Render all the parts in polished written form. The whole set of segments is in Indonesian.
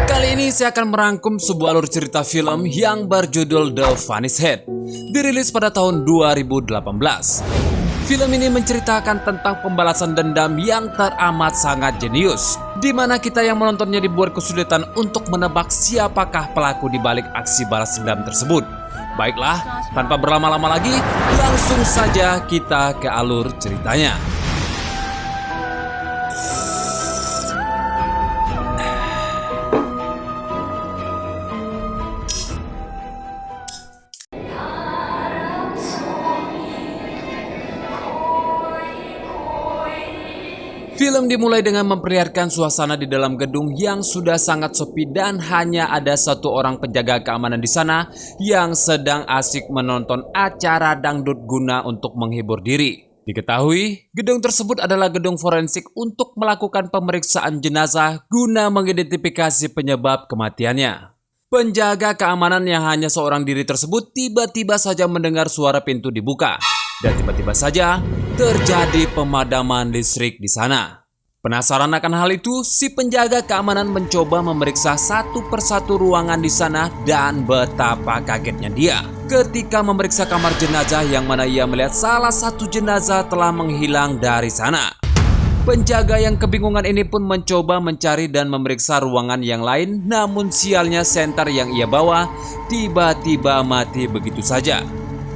Kali ini saya akan merangkum sebuah alur cerita film yang berjudul The Vanished Head, dirilis pada tahun 2018. Film ini menceritakan tentang pembalasan dendam yang teramat sangat jenius, di mana kita yang menontonnya dibuat kesulitan untuk menebak siapakah pelaku di balik aksi balas dendam tersebut. Baiklah, tanpa berlama-lama lagi, langsung saja kita ke alur ceritanya. Film dimulai dengan memperlihatkan suasana di dalam gedung yang sudah sangat sepi dan hanya ada satu orang penjaga keamanan di sana yang sedang asik menonton acara dangdut guna untuk menghibur diri. Diketahui, gedung tersebut adalah gedung forensik untuk melakukan pemeriksaan jenazah guna mengidentifikasi penyebab kematiannya. Penjaga keamanan yang hanya seorang diri tersebut tiba-tiba saja mendengar suara pintu dibuka. Dan tiba-tiba saja terjadi pemadaman listrik di sana. Penasaran akan hal itu, si penjaga keamanan mencoba memeriksa satu persatu ruangan di sana dan betapa kagetnya dia ketika memeriksa kamar jenazah yang mana ia melihat salah satu jenazah telah menghilang dari sana. Penjaga yang kebingungan ini pun mencoba mencari dan memeriksa ruangan yang lain, namun sialnya senter yang ia bawa tiba-tiba mati begitu saja.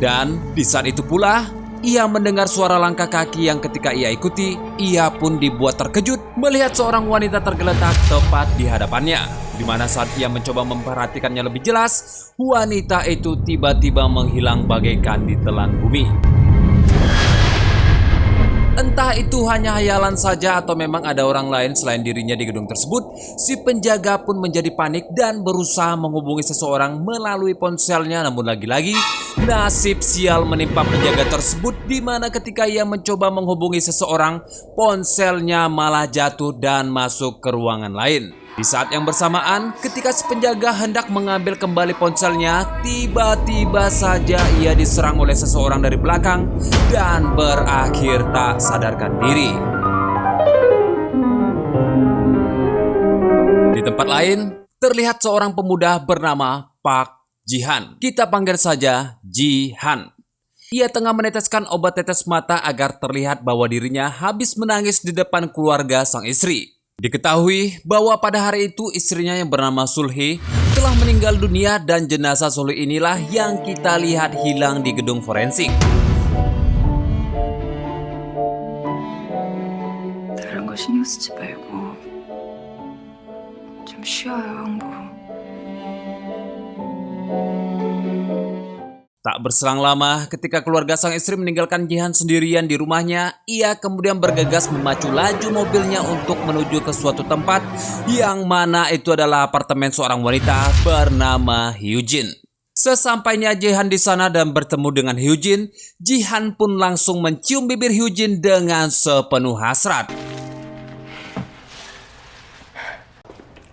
Dan di saat itu pula, ia mendengar suara langkah kaki yang ketika ia ikuti, ia pun dibuat terkejut melihat seorang wanita tergeletak tepat di hadapannya. Di mana saat ia mencoba memperhatikannya lebih jelas, wanita itu tiba-tiba menghilang bagaikan ditelan bumi. Entah itu hanya hayalan saja atau memang ada orang lain selain dirinya di gedung tersebut, si penjaga pun menjadi panik dan berusaha menghubungi seseorang melalui ponselnya. Namun lagi-lagi, nasib sial menimpa penjaga tersebut di mana ketika ia mencoba menghubungi seseorang, ponselnya malah jatuh dan masuk ke ruangan lain. Di saat yang bersamaan, ketika si penjaga hendak mengambil kembali ponselnya, tiba-tiba saja ia diserang oleh seseorang dari belakang dan berakhir tak sadarkan diri. Di tempat lain, terlihat seorang pemuda bernama Park Ji-han. Kita panggil saja Ji-han. Ia tengah meneteskan obat tetes mata agar terlihat bahwa dirinya habis menangis di depan keluarga sang istri. Diketahui bahwa pada hari itu istrinya yang bernama Sul-hee telah meninggal dunia dan jenazah Sul-hee inilah yang kita lihat hilang di gedung forensik. 다른 거 신경 쓰지 말고 좀 쉬어요, 형부. Tak berselang lama, ketika keluarga sang istri meninggalkan Ji-han sendirian di rumahnya, ia kemudian bergegas memacu laju mobilnya untuk menuju ke suatu tempat yang mana itu adalah apartemen seorang wanita bernama Hyujin. Sesampainya Ji-han di sana dan bertemu dengan Hyujin, Ji-han pun langsung mencium bibir Hyujin dengan sepenuh hasrat.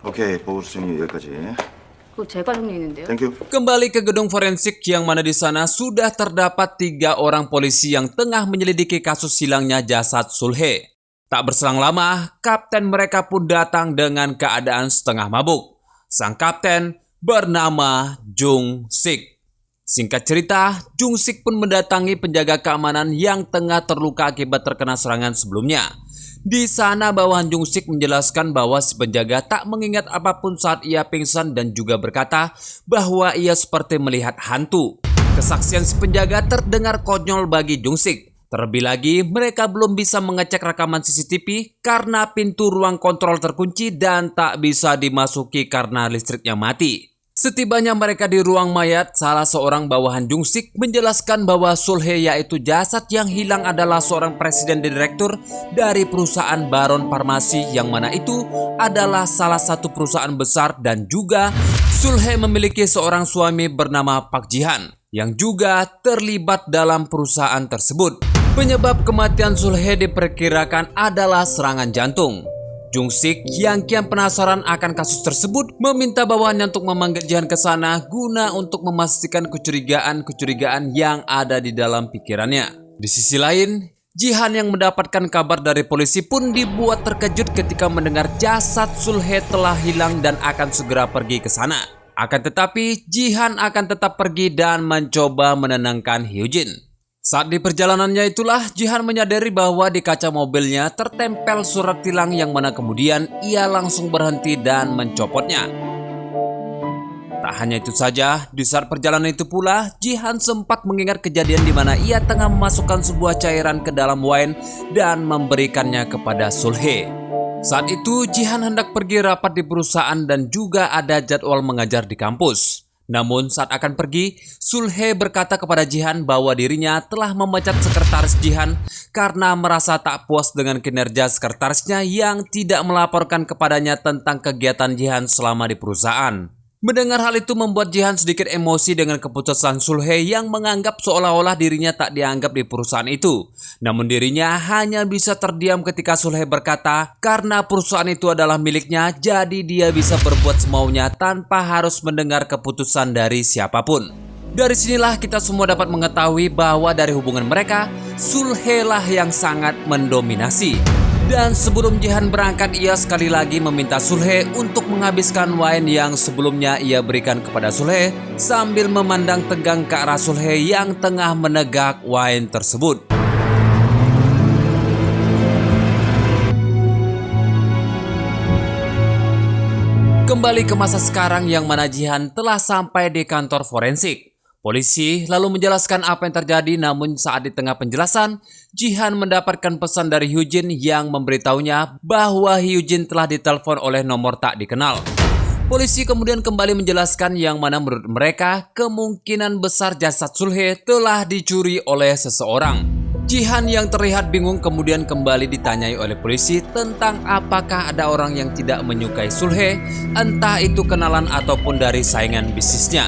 오케이, 보고 수준이 여기까지. 제가 정리했는데요. Thank you. Kembali ke gedung forensik yang mana di sana sudah terdapat 3 orang polisi yang tengah menyelidiki kasus hilangnya jasad Sul-hee. Tak berselang lama, kapten mereka pun datang dengan keadaan setengah mabuk. Sang kapten bernama Jung-sik. Singkat cerita, Jung-sik pun mendatangi penjaga keamanan yang tengah terluka akibat terkena serangan sebelumnya. Di sana bawahan Jung-sik menjelaskan bahwa si penjaga tak mengingat apapun saat ia pingsan dan juga berkata bahwa ia seperti melihat hantu. Kesaksian si penjaga terdengar konyol bagi Jung-sik. Terlebih lagi, mereka belum bisa mengecek rekaman CCTV karena pintu ruang kontrol terkunci dan tak bisa dimasuki karena listriknya mati. Setibanya mereka di ruang mayat, salah seorang bawahan Jung-sik menjelaskan bahwa Sul-hee yaitu jasad yang hilang adalah seorang presiden dan direktur dari perusahaan Baron Farmasi yang mana itu adalah salah satu perusahaan besar dan juga Sul-hee memiliki seorang suami bernama Park Ji-han yang juga terlibat dalam perusahaan tersebut. Penyebab kematian Sul-hee diperkirakan adalah serangan jantung. Jung-sik yang kian penasaran akan kasus tersebut meminta bawahannya untuk memanggil Ji-han ke sana guna untuk memastikan kecurigaan yang ada di dalam pikirannya. Di sisi lain, Jihan yang mendapatkan kabar dari polisi pun dibuat terkejut ketika mendengar jasad Sulhe telah hilang dan akan segera pergi ke sana. Akan tetapi, Jihan akan tetap pergi dan mencoba menenangkan Hyojin. Saat di perjalanannya itulah, Jihan menyadari bahwa di kaca mobilnya tertempel surat tilang yang mana kemudian ia langsung berhenti dan mencopotnya. Tak hanya itu saja, di saat perjalanan itu pula, Jihan sempat mengingat kejadian di mana ia tengah memasukkan sebuah cairan ke dalam wine dan memberikannya kepada Sulhe. Saat itu, Jihan hendak pergi rapat di perusahaan dan juga ada jadwal mengajar di kampus. Namun saat akan pergi, Sulhe berkata kepada Jihan bahwa dirinya telah memecat sekretaris Jihan karena merasa tak puas dengan kinerja sekretarisnya yang tidak melaporkan kepadanya tentang kegiatan Jihan selama di perusahaan. Mendengar hal itu membuat Jihan sedikit emosi dengan keputusan Sulhe yang menganggap seolah-olah dirinya tak dianggap di perusahaan itu. Namun dirinya hanya bisa terdiam ketika Sulhe berkata karena perusahaan itu adalah miliknya, jadi dia bisa berbuat semaunya tanpa harus mendengar keputusan dari siapapun. Dari sinilah kita semua dapat mengetahui bahwa dari hubungan mereka, Sulhe lah yang sangat mendominasi. Dan sebelum Jihan berangkat, ia sekali lagi meminta Sulhe untuk menghabiskan wine yang sebelumnya ia berikan kepada Sulhe sambil memandang tegang ke arah Sulhe yang tengah menegak wine tersebut. Kembali ke masa sekarang yang mana Jihan telah sampai di kantor forensik. Polisi lalu menjelaskan apa yang terjadi, namun saat di tengah penjelasan, Jihan mendapatkan pesan dari Hyojin yang memberitahunya bahwa Hyojin telah ditelepon oleh nomor tak dikenal. Polisi kemudian kembali menjelaskan yang mana menurut mereka kemungkinan besar jasad Sulhe telah dicuri oleh seseorang. Jihan yang terlihat bingung kemudian kembali ditanyai oleh polisi tentang apakah ada orang yang tidak menyukai Sulhe, entah itu kenalan ataupun dari saingan bisnisnya.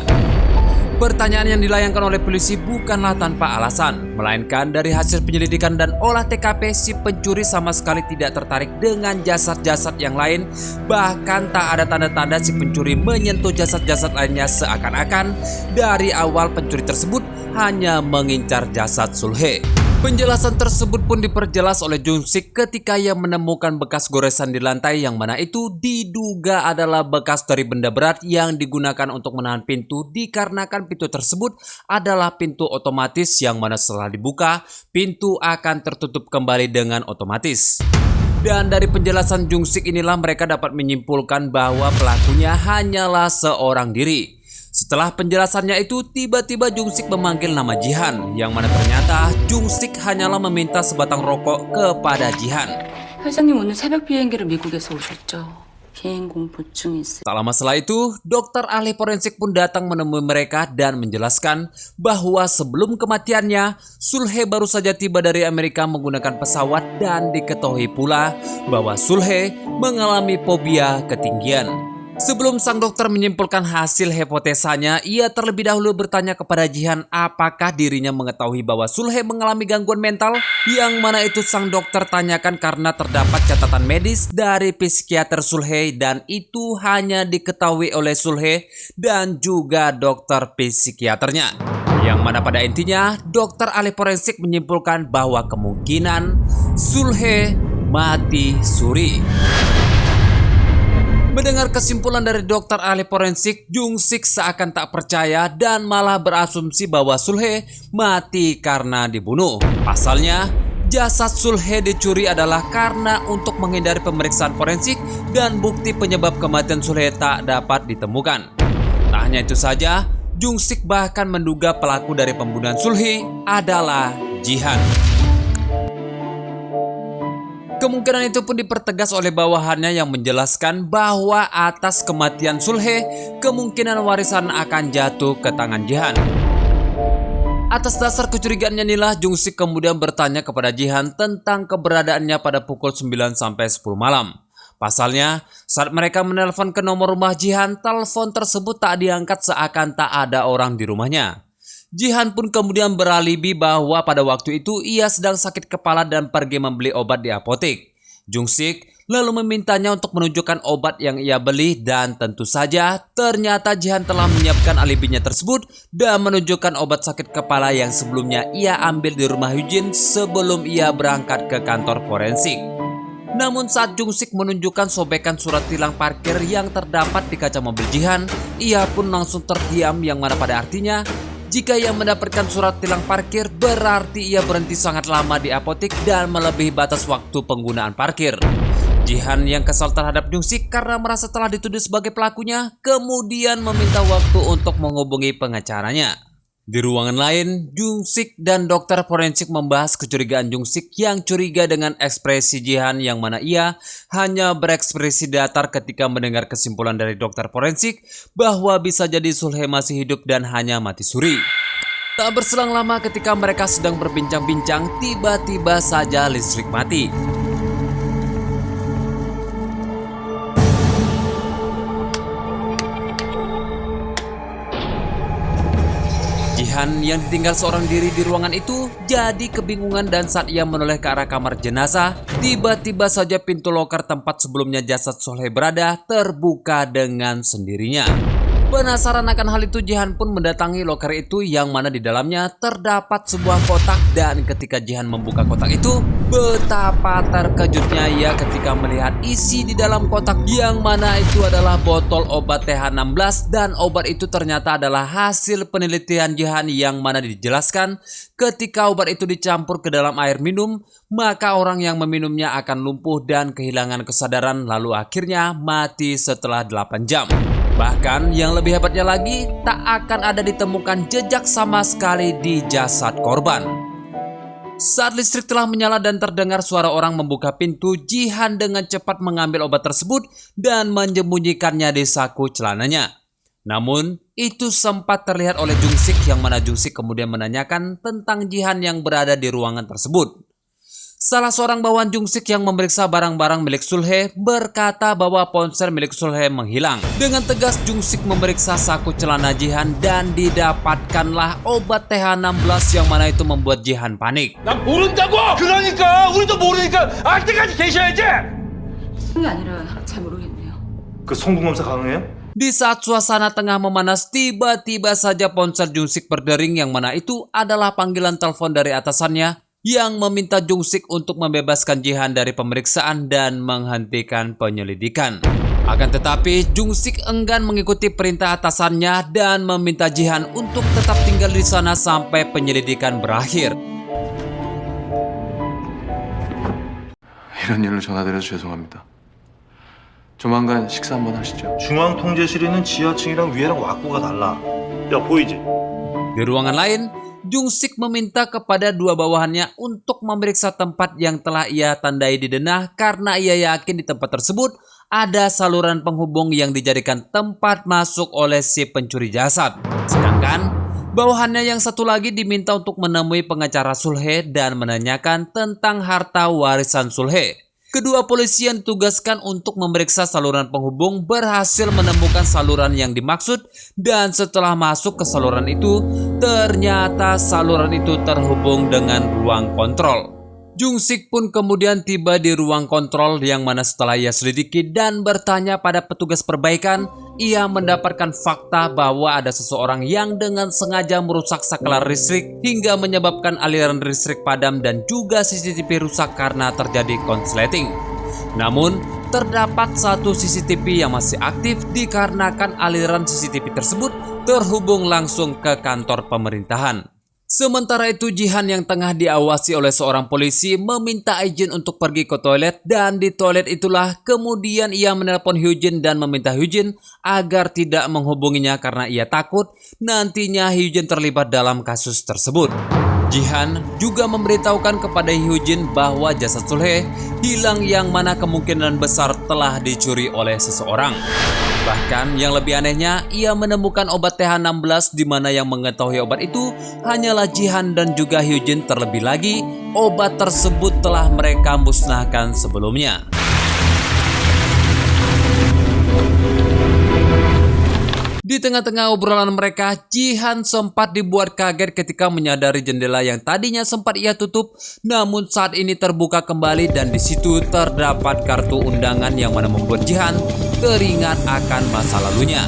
Pertanyaan yang dilayangkan oleh polisi bukanlah tanpa alasan, melainkan dari hasil penyelidikan dan olah TKP si pencuri sama sekali tidak tertarik dengan jasad-jasad yang lain. Bahkan tak ada tanda-tanda si pencuri menyentuh jasad-jasad lainnya, seakan-akan dari awal pencuri tersebut hanya mengincar jasad Sulhe. Penjelasan tersebut pun diperjelas oleh Jung-sik ketika ia menemukan bekas goresan di lantai yang mana itu diduga adalah bekas dari benda berat yang digunakan untuk menahan pintu, dikarenakan pintu tersebut adalah pintu otomatis yang mana setelah dibuka, pintu akan tertutup kembali dengan otomatis. Dan dari penjelasan Jung-sik inilah mereka dapat menyimpulkan bahwa pelakunya hanyalah seorang diri. Setelah penjelasannya itu, tiba-tiba Jung-sik memanggil nama Jihan, yang mana ternyata Jung-sik hanyalah meminta sebatang rokok kepada Jihan. 회장님 오늘 새벽 비행기로 미국에서 오셨죠? 비행 공포증이 있어요. Tak lama setelah itu, dokter ahli forensik pun datang menemui mereka dan menjelaskan bahwa sebelum kematiannya, Sulhe baru saja tiba dari Amerika menggunakan pesawat dan diketahui pula bahwa Sulhe mengalami fobia ketinggian. Sebelum sang dokter menyimpulkan hasil hipotesanya, ia terlebih dahulu bertanya kepada Jihan apakah dirinya mengetahui bahwa Sulhe mengalami gangguan mental, yang mana itu sang dokter tanyakan karena terdapat catatan medis dari psikiater Sulhe dan itu hanya diketahui oleh Sulhe dan juga dokter psikiaternya. Yang mana pada intinya, dokter ahli forensik menyimpulkan bahwa kemungkinan Sulhe mati suri. Mendengar kesimpulan dari dokter ahli forensik, Jung-sik seakan tak percaya dan malah berasumsi bahwa Sulhe mati karena dibunuh. Pasalnya, jasad Sulhe dicuri adalah karena untuk menghindari pemeriksaan forensik dan bukti penyebab kematian Sulhe tak dapat ditemukan. Tak hanya itu saja, Jung-sik bahkan menduga pelaku dari pembunuhan Sulhe adalah Jihan. Kemungkinan itu pun dipertegas oleh bawahannya yang menjelaskan bahwa atas kematian Sulhe, kemungkinan warisan akan jatuh ke tangan Jihan. Atas dasar kecurigaannya inilah Jung-sik kemudian bertanya kepada Jihan tentang keberadaannya pada pukul 9 sampai 10 malam. Pasalnya, saat mereka menelpon ke nomor rumah Jihan, telepon tersebut tak diangkat seakan tak ada orang di rumahnya. Jihan pun kemudian beralibi bahwa pada waktu itu ia sedang sakit kepala dan pergi membeli obat di apotek. Jung-sik lalu memintanya untuk menunjukkan obat yang ia beli, dan tentu saja ternyata Jihan telah menyiapkan alibinya tersebut dan menunjukkan obat sakit kepala yang sebelumnya ia ambil di rumah Hyujin sebelum ia berangkat ke kantor forensik. Namun saat Jung-sik menunjukkan sobekan surat tilang parkir yang terdapat di kaca mobil Jihan, ia pun langsung terdiam, yang mana pada artinya jika ia mendapatkan surat tilang parkir berarti ia berhenti sangat lama di apotik dan melebihi batas waktu penggunaan parkir. Jihan yang kesal terhadap Jung-sik karena merasa telah dituduh sebagai pelakunya, kemudian meminta waktu untuk menghubungi pengacaranya. Di ruangan lain, Jung-sik dan dokter forensik membahas kecurigaan Jung-sik yang curiga dengan ekspresi Jihan, yang mana ia hanya berekspresi datar ketika mendengar kesimpulan dari dokter forensik bahwa bisa jadi Sul-hee masih hidup dan hanya mati suri. Tak berselang lama ketika mereka sedang berbincang-bincang, tiba-tiba saja listrik mati. Jihan yang ditinggal seorang diri di ruangan itu jadi kebingungan, dan saat ia menoleh ke arah kamar jenazah, tiba-tiba saja pintu loker tempat sebelumnya jasad Sul-hee berada terbuka dengan sendirinya. Penasaran akan hal itu, Jihan pun mendatangi loker itu, yang mana di dalamnya terdapat sebuah kotak, dan ketika Jihan membuka kotak itu, betapa terkejutnya ia ketika melihat isi di dalam kotak, yang mana itu adalah botol obat TH16, dan obat itu ternyata adalah hasil penelitian Jihan, yang mana dijelaskan ketika obat itu dicampur ke dalam air minum, maka orang yang meminumnya akan lumpuh dan kehilangan kesadaran, lalu akhirnya mati setelah 8 jam. Bahkan yang lebih hebatnya lagi, tak akan ada ditemukan jejak sama sekali di jasad korban. Saat listrik telah menyala dan terdengar suara orang membuka pintu, Jihan dengan cepat mengambil obat tersebut dan menyembunyikannya di saku celananya. Namun, itu sempat terlihat oleh Jung-sik, yang mana Jung-sik kemudian menanyakan tentang Jihan yang berada di ruangan tersebut. Salah seorang bawahan Jung-sik yang memeriksa barang-barang milik Sul-hee berkata bahwa ponsel milik Sul-hee menghilang. Dengan tegas Jung-sik memeriksa saku celana Jihan dan didapatkanlah obat TH16, yang mana itu membuat Jihan panik. 난 모른다고! 그러니까 우리도 모르니까 알 때까지 계셔야지! 그게 아니라 잘 모르겠네요. 그 성분검사 가능해요? Di saat suasana tengah memanas, tiba-tiba saja ponsel Jung-sik berdering, yang mana itu adalah panggilan telepon dari atasannya yang meminta Jung-sik untuk membebaskan Jihan dari pemeriksaan dan menghentikan penyelidikan. Akan tetapi, Jung-sik enggan mengikuti perintah atasannya dan meminta Jihan untuk tetap tinggal di sana sampai penyelidikan berakhir. 이런 일로 전화드려서 죄송합니다. 조만간 식사 한번 하시죠. 중앙통제실에는 지하층이랑 위에랑 왁구가 달라. 야, 보이지? Di ruangan lain, Jung-sik meminta kepada dua bawahannya untuk memeriksa tempat yang telah ia tandai di denah, karena ia yakin di tempat tersebut ada saluran penghubung yang dijadikan tempat masuk oleh si pencuri jasad. Sedangkan bawahannya yang satu lagi diminta untuk menemui pengacara Sul-hee dan menanyakan tentang harta warisan Sul-hee. Kedua polisi yang ditugaskan untuk memeriksa saluran penghubung berhasil menemukan saluran yang dimaksud, dan setelah masuk ke saluran itu, ternyata saluran itu terhubung dengan ruang kontrol. Jung-sik pun kemudian tiba di ruang kontrol, yang mana setelah ia selidiki dan bertanya pada petugas perbaikan, ia mendapatkan fakta bahwa ada seseorang yang dengan sengaja merusak saklar listrik hingga menyebabkan aliran listrik padam, dan juga CCTV rusak karena terjadi konsleting. Namun, terdapat satu CCTV yang masih aktif dikarenakan aliran CCTV tersebut terhubung langsung ke kantor pemerintahan. Sementara itu, Jihan yang tengah diawasi oleh seorang polisi meminta izin untuk pergi ke toilet, dan di toilet itulah kemudian ia menelpon Hyujin dan meminta Hyujin agar tidak menghubunginya karena ia takut nantinya Hyujin terlibat dalam kasus tersebut. Jihan juga memberitahukan kepada Hyujin bahwa jasad Sul-hee hilang, yang mana kemungkinan besar telah dicuri oleh seseorang. Bahkan yang lebih anehnya, ia menemukan obat TH16 di mana yang mengetahui obat itu hanyalah Jihan dan juga Hyujin. Terlebih lagi, obat tersebut telah mereka musnahkan sebelumnya. Di tengah-tengah obrolan mereka, Jihan sempat dibuat kaget ketika menyadari jendela yang tadinya sempat ia tutup, namun saat ini terbuka kembali dan di situ terdapat kartu undangan yang mana membuat Jihan teringat akan masa lalunya.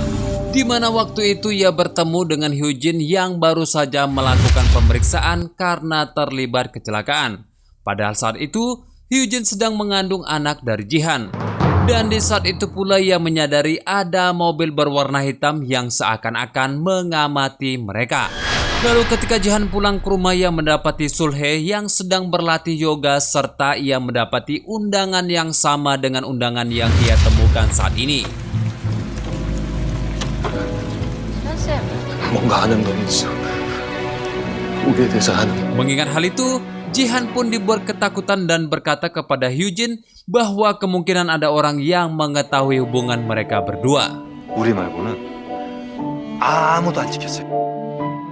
Di mana waktu itu ia bertemu dengan Hyujin yang baru saja melakukan pemeriksaan karena terlibat kecelakaan. Padahal saat itu Hyujin sedang mengandung anak dari Jihan. Dan di saat itu pula ia menyadari ada mobil berwarna hitam yang seakan-akan mengamati mereka. Lalu ketika Jihan pulang ke rumah ia mendapati Sulhe yang sedang berlatih yoga serta ia mendapati undangan yang sama dengan undangan yang ia temukan saat ini. 뭔가 아는 놈이 있어. 우리에 대해서 아는. Mengingat hal itu, Jihan pun dibuat ketakutan dan berkata kepada Hyujin bahwa kemungkinan ada orang yang mengetahui hubungan mereka berdua. 우리 말고는 아무도 안 지켰어요.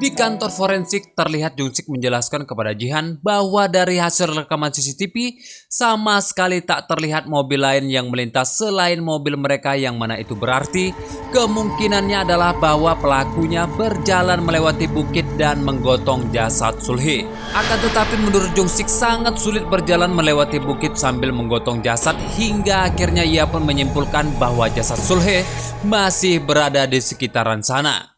Di kantor forensik terlihat Jung-sik menjelaskan kepada Jihan bahwa dari hasil rekaman CCTV sama sekali tak terlihat mobil lain yang melintas selain mobil mereka, yang mana itu berarti kemungkinannya adalah bahwa pelakunya berjalan melewati bukit dan menggotong jasad Sulhe. Akan tetapi menurut Jung-sik sangat sulit berjalan melewati bukit sambil menggotong jasad hingga akhirnya ia pun menyimpulkan bahwa jasad Sulhe masih berada di sekitaran sana.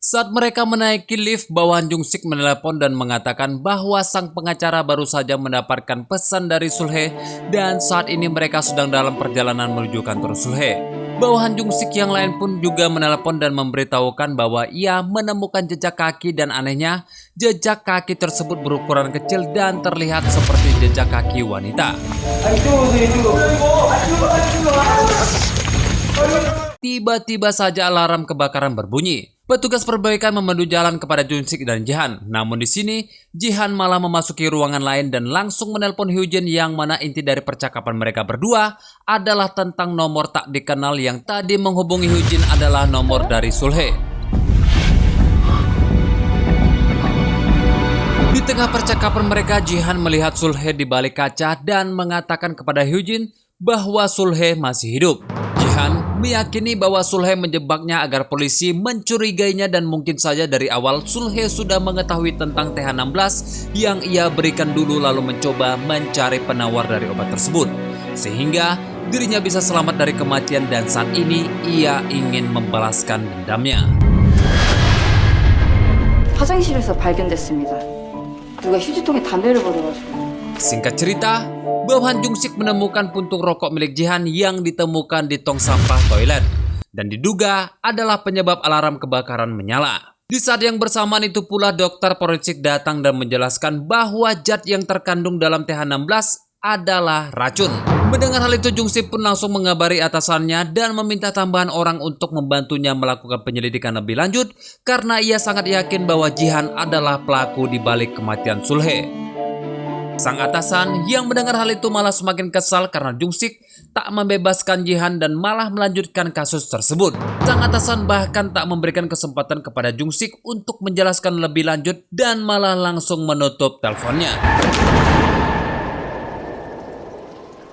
Saat mereka menaiki lift, bawahan Jung-sik menelepon dan mengatakan bahwa sang pengacara baru saja mendapatkan pesan dari Sulhe dan saat ini mereka sedang dalam perjalanan menuju kantor Sulhe. Bawahan Jung-sik yang lain pun juga menelepon dan memberitahukan bahwa ia menemukan jejak kaki dan anehnya jejak kaki tersebut berukuran kecil dan terlihat seperti jejak kaki wanita. Tiba-tiba saja alarm kebakaran berbunyi. Petugas perbaikan memandu jalan kepada Jung-sik dan Jihan. Namun di sini, Jihan malah memasuki ruangan lain dan langsung menelpon Hyujin, yang mana inti dari percakapan mereka berdua adalah tentang nomor tak dikenal yang tadi menghubungi Hyujin adalah nomor dari Sulhe. Di tengah percakapan mereka, Jihan melihat Sulhe di balik kaca dan mengatakan kepada Hyujin bahwa Sulhe masih hidup. Jihan meyakini bahwa Sulhe menjebaknya agar polisi mencurigainya dan mungkin saja dari awal Sulhe sudah mengetahui tentang TH16 yang ia berikan dulu lalu mencoba mencari penawar dari obat tersebut. Sehingga dirinya bisa selamat dari kematian dan saat ini ia ingin membalaskan dendamnya. 화장실에서 발견됐습니다. 누가 휴지통에 담배를 버려가지고. Singkat cerita, bawahan Jung-sik menemukan puntung rokok milik Jihan yang ditemukan di tong sampah toilet dan diduga adalah penyebab alarm kebakaran menyala. Di saat yang bersamaan itu pula dokter forensik datang dan menjelaskan bahwa zat yang terkandung dalam TH16 adalah racun. Mendengar hal itu, Jung-sik pun langsung mengabari atasannya dan meminta tambahan orang untuk membantunya melakukan penyelidikan lebih lanjut karena ia sangat yakin bahwa Jihan adalah pelaku di balik kematian Sulhe. Sang atasan yang mendengar hal itu malah semakin kesal karena Jung-sik tak membebaskan Jihan dan malah melanjutkan kasus tersebut. Sang atasan bahkan tak memberikan kesempatan kepada Jung-sik untuk menjelaskan lebih lanjut dan malah langsung menutup teleponnya.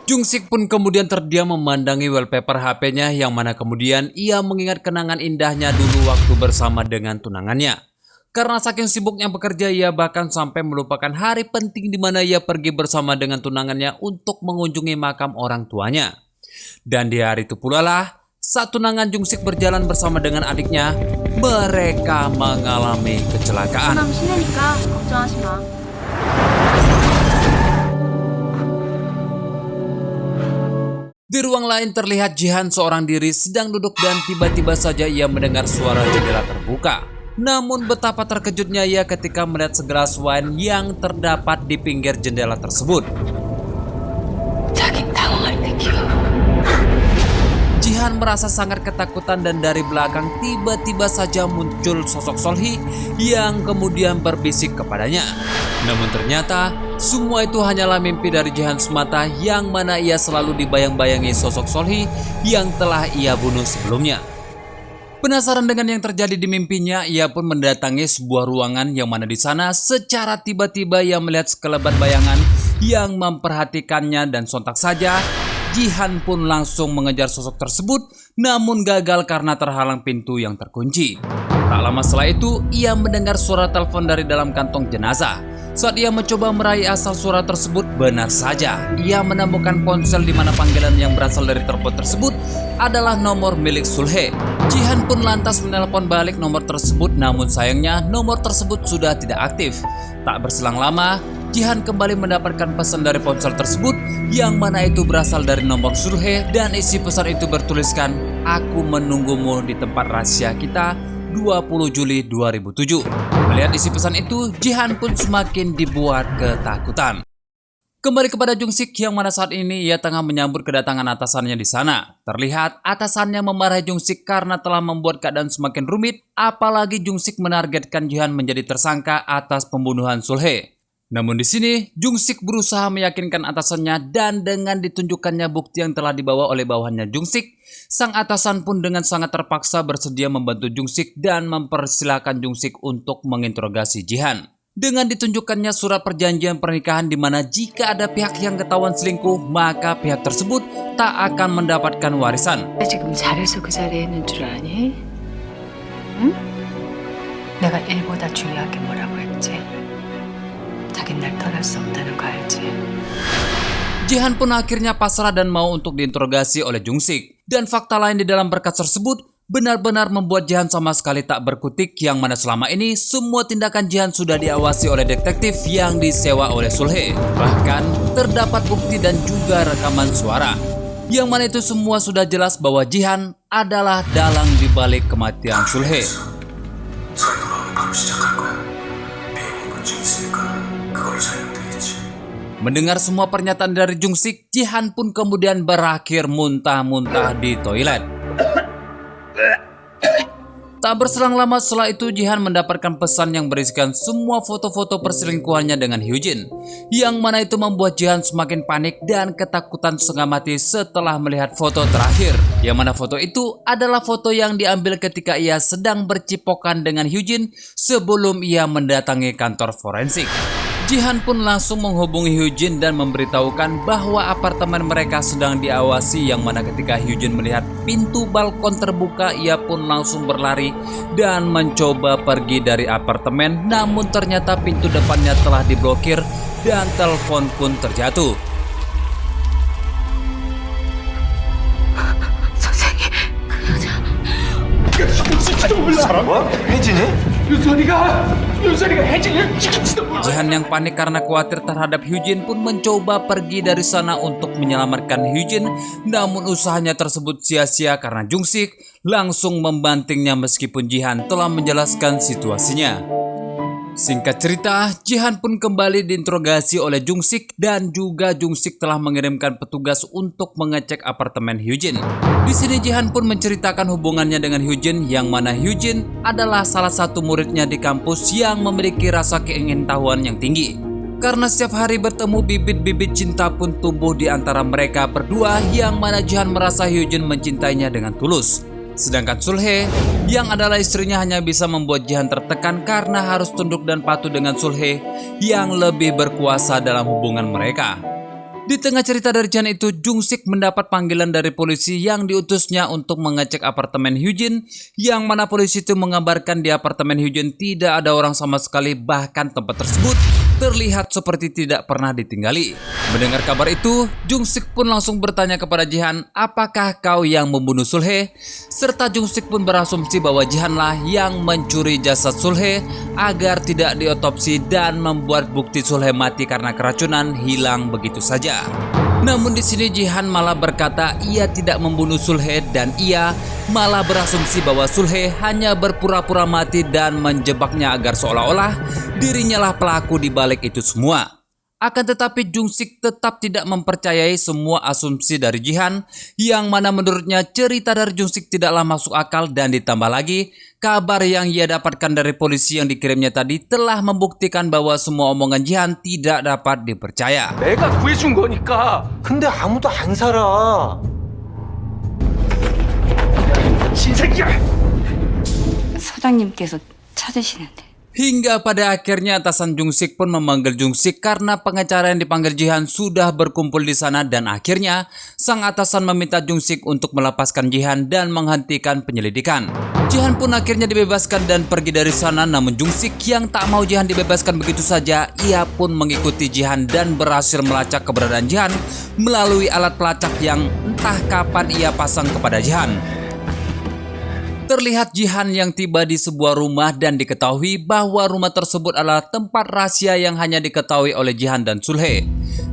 Jung-sik pun kemudian terdiam memandangi wallpaper HP-nya yang mana kemudian ia mengingat kenangan indahnya dulu waktu bersama dengan tunangannya. Karena saking sibuknya bekerja, ia bahkan sampai melupakan hari penting di mana ia pergi bersama dengan tunangannya untuk mengunjungi makam orang tuanya. Dan di hari itu pula lah, saat tunangan Jung-sik berjalan bersama dengan adiknya, mereka mengalami kecelakaan. 신혜니까 걱정하지 마. Di ruang lain terlihat Jihan seorang diri sedang duduk dan tiba-tiba saja ia mendengar suara jendela terbuka. Namun betapa terkejutnya ia ketika melihat segelas wine yang terdapat di pinggir jendela tersebut. Jihan merasa sangat ketakutan dan dari belakang tiba-tiba saja muncul sosok Solhi yang kemudian berbisik kepadanya. Namun ternyata semua itu hanyalah mimpi dari Jihan semata yang mana ia selalu dibayang-bayangi sosok Solhi yang telah ia bunuh sebelumnya. Penasaran dengan yang terjadi di mimpinya, ia pun mendatangi sebuah ruangan yang mana di sana secara tiba-tiba ia melihat sekelebat bayangan yang memperhatikannya dan sontak saja Jihan pun langsung mengejar sosok tersebut, namun gagal karena terhalang pintu yang terkunci. Tak lama setelah itu, ia mendengar suara telepon dari dalam kantong jenazah. Saat ia mencoba meraih asal suara tersebut, benar saja ia menemukan ponsel di mana panggilan yang berasal dari telepon tersebut adalah nomor milik Sulhe. Jihan pun lantas menelpon balik nomor tersebut, namun sayangnya nomor tersebut sudah tidak aktif. Tak berselang lama, Jihan kembali mendapatkan pesan dari ponsel tersebut yang mana itu berasal dari nomor Sulhe dan isi pesan itu bertuliskan, "Aku menunggumu di tempat rahasia kita 20 Juli 2007. Melihat isi pesan itu, Jihan pun semakin dibuat ketakutan. Kembali kepada Jung-sik yang mana saat ini ia tengah menyambut kedatangan atasannya di sana. Terlihat atasannya memarahi Jung-sik karena telah membuat keadaan semakin rumit, apalagi Jung-sik menargetkan Jihan menjadi tersangka atas pembunuhan Sulhe. Namun di sini, Jung-sik berusaha meyakinkan atasannya dan dengan ditunjukkannya bukti yang telah dibawa oleh bawahannya Jung-sik, sang atasan pun dengan sangat terpaksa bersedia membantu Jung-sik dan mempersilahkan Jung-sik untuk menginterogasi Jihan. Dengan ditunjukkannya surat perjanjian pernikahan di mana jika ada pihak yang ketahuan selingkuh, maka pihak tersebut tak akan mendapatkan warisan. 지금 잘해서 그 자리에 있는 줄 아니? 응? 내가 일보다 중요한 게 뭐라고 했지? 자긴 날 떠날 수 없다는 거 알지? Jihan pun akhirnya pasrah dan mau untuk diinterogasi oleh Jung-sik. Dan fakta lain di dalam berkas tersebut benar-benar membuat Jihan sama sekali tak berkutik, yang mana selama ini semua tindakan Jihan sudah diawasi oleh detektif yang disewa oleh Sulhe. Bahkan terdapat bukti dan juga rekaman suara. Yang mana itu semua sudah jelas bahwa Jihan adalah dalang dibalik kematian Sulhe. Mendengar semua pernyataan dari Jung-sik, Jihan pun kemudian berakhir muntah-muntah di toilet. Tak berselang lama setelah itu, Jihan mendapatkan pesan yang berisikan semua foto-foto perselingkuhannya dengan Hyujin, yang mana itu membuat Jihan semakin panik dan ketakutan setengah mati setelah melihat foto terakhir, yang mana foto itu adalah foto yang diambil ketika ia sedang bercipokan dengan Hyujin sebelum ia mendatangi kantor forensik. Jihan pun langsung menghubungi Hyujin dan memberitahukan bahwa apartemen mereka sedang diawasi, yang mana ketika Hyujin melihat pintu balkon terbuka, ia pun langsung berlari dan mencoba pergi dari apartemen, namun ternyata pintu depannya telah diblokir dan telepon pun terjatuh. Jihan yang panik karena khawatir terhadap Hyujin pun mencoba pergi dari sana untuk menyelamatkan Hyujin, namun usahanya tersebut sia-sia karena Jung-sik langsung membantingnya meskipun Jihan telah menjelaskan situasinya. Singkat cerita, Jihan pun kembali diinterogasi oleh Jung-sik dan juga Jung-sik telah mengirimkan petugas untuk mengecek apartemen Hyujin. Di sini Jihan pun menceritakan hubungannya dengan Hyujin, yang mana Hyujin adalah salah satu muridnya di kampus yang memiliki rasa keingintahuan yang tinggi. Karena setiap hari bertemu, bibit-bibit cinta pun tumbuh di antara mereka berdua, yang mana Jihan merasa Hyujin mencintainya dengan tulus. Sedangkan Sulhe yang adalah istrinya hanya bisa membuat Jihan tertekan karena harus tunduk dan patuh dengan Sulhe yang lebih berkuasa dalam hubungan mereka. Di tengah cerita dari Jihan itu, Jung-sik mendapat panggilan dari polisi yang diutusnya untuk mengecek apartemen Hyujin, yang mana polisi itu mengabarkan di apartemen Hyujin tidak ada orang sama sekali, bahkan tempat tersebut terlihat seperti tidak pernah ditinggali. Mendengar kabar itu, Jung-sik pun langsung bertanya kepada Jihan, apakah kau yang membunuh Sulhe? Serta Jung-sik pun berasumsi bahwa Jihanlah yang mencuri jasad Sulhe agar tidak diotopsi dan membuat bukti Sulhe mati karena keracunan hilang begitu saja. Namun di sini Jihan malah berkata ia tidak membunuh Sulhe dan ia malah berasumsi bahwa Sulhe hanya berpura-pura mati dan menjebaknya agar seolah-olah dirinya lah pelaku di balik itu semua. Akan tetapi Jung-sik tetap tidak mempercayai semua asumsi dari Jihan, yang mana menurutnya cerita dari Jung-sik tidaklah masuk akal, dan ditambah lagi kabar yang ia dapatkan dari polisi yang dikirimnya tadi telah membuktikan bahwa semua omongan Jihan tidak dapat dipercaya. 내가 구해준 거니까. 근데 아무도 안 살아. 사장님께서 찾으시는데. Hingga pada akhirnya atasan Jung-sik pun memanggil Jung-sik karena pengacara yang dipanggil Jihan sudah berkumpul di sana, dan akhirnya sang atasan meminta Jung-sik untuk melepaskan Jihan dan menghentikan penyelidikan. Jihan pun akhirnya dibebaskan dan pergi dari sana, namun Jung-sik yang tak mau Jihan dibebaskan begitu saja, ia pun mengikuti Jihan dan berhasil melacak keberadaan Jihan melalui alat pelacak yang entah kapan ia pasang kepada Jihan. Terlihat Jihan yang tiba di sebuah rumah dan diketahui bahwa rumah tersebut adalah tempat rahasia yang hanya diketahui oleh Jihan dan Sulhe.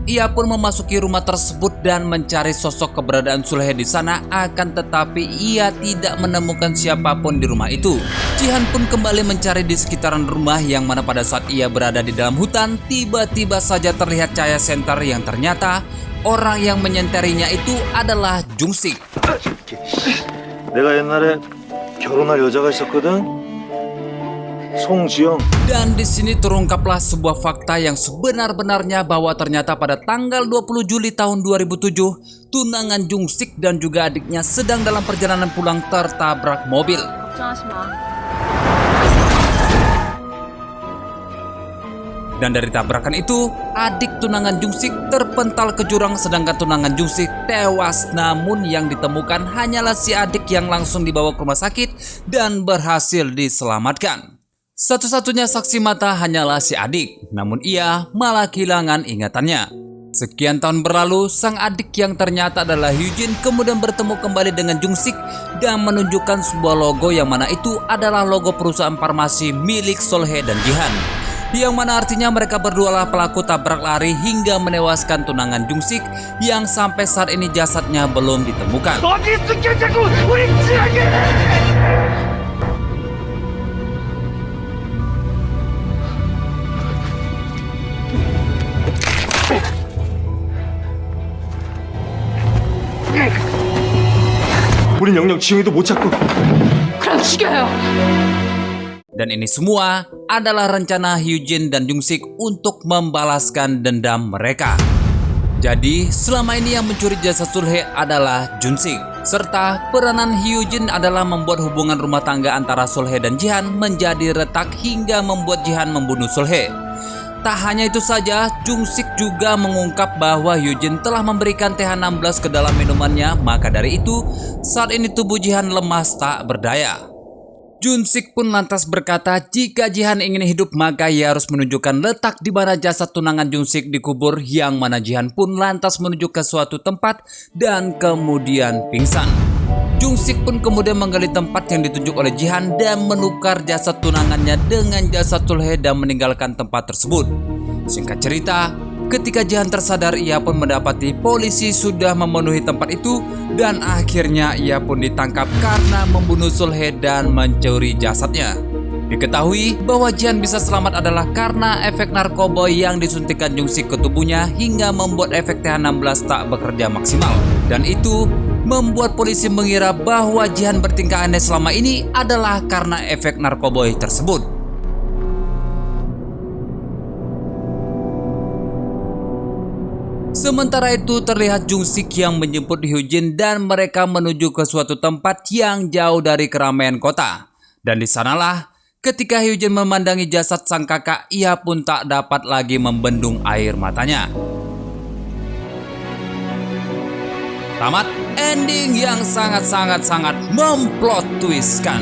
Ia pun memasuki rumah tersebut dan mencari sosok keberadaan Sulhe di sana, akan tetapi ia tidak menemukan siapapun di rumah itu. Jihan pun kembali mencari di sekitaran rumah, yang mana pada saat ia berada di dalam hutan, tiba-tiba saja terlihat cahaya senter yang ternyata orang yang menyenterinya itu adalah Jung-sik. 내가 옛날에 결혼할 여자가 있었거든. 송지영. Dan di sini terungkaplah sebuah fakta yang sebenar-benarnya, bahwa ternyata pada tanggal 20 Juli tahun 2007, tunangan Jung-sik dan juga adiknya sedang dalam perjalanan pulang tertabrak mobil. 걱정하지 마. Dan dari tabrakan itu, adik tunangan Jung-sik terpental ke jurang, sedangkan tunangan Jung-sik tewas. Namun yang ditemukan hanyalah si adik yang langsung dibawa ke rumah sakit dan berhasil diselamatkan. Satu-satunya saksi mata hanyalah si adik, namun ia malah kehilangan ingatannya. Sekian tahun berlalu, sang adik yang ternyata adalah Hyujin kemudian bertemu kembali dengan Jung-sik dan menunjukkan sebuah logo, yang mana itu adalah logo perusahaan farmasi milik Sulhe dan Jihan. Yang mana artinya mereka berdua lah pelaku tabrak lari hingga menewaskan tunangan Jung-sik yang sampai saat ini jasadnya belum ditemukan. 우린 영영 지영이도 못 찾고. 그럼 죽여요. Dan ini semua adalah rencana Hyujin dan Jung-sik untuk membalaskan dendam mereka. Jadi selama ini yang mencuri jasad Sulhe adalah Jung-sik, serta peranan Hyujin adalah membuat hubungan rumah tangga antara Sulhe dan Jihan menjadi retak hingga membuat Jihan membunuh Sulhe. Tak hanya itu saja, Jung-sik juga mengungkap bahwa Hyujin telah memberikan TH16 ke dalam minumannya. Maka dari itu, saat ini tubuh Jihan lemas tak berdaya. Jung-sik pun lantas berkata jika Jihan ingin hidup maka ia harus menunjukkan letak di mana jasad tunangan Jung-sik dikubur, yang mana Jihan pun lantas menuju ke suatu tempat dan kemudian pingsan. Jung-sik pun kemudian menggali tempat yang ditunjuk oleh Jihan dan menukar jasad tunangannya dengan jasad Sulhe dan meninggalkan tempat tersebut. Singkat cerita, ketika Jihan tersadar, ia pun mendapati polisi sudah memenuhi tempat itu dan akhirnya ia pun ditangkap karena membunuh Sulhe dan mencuri jasadnya. Diketahui bahwa Jihan bisa selamat adalah karena efek narkoba yang disuntikan Jung-sik ke tubuhnya hingga membuat efek TH16 tak bekerja maksimal. Dan itu membuat polisi mengira bahwa Jihan bertingkah aneh selama ini adalah karena efek narkoba tersebut. Sementara itu terlihat Jung-sik yang menjemput Hyujin dan mereka menuju ke suatu tempat yang jauh dari keramaian kota. Dan di sanalah ketika Hyujin memandangi jasad sang kakak, ia pun tak dapat lagi membendung air matanya. Tamat ending yang sangat memplot twist kan.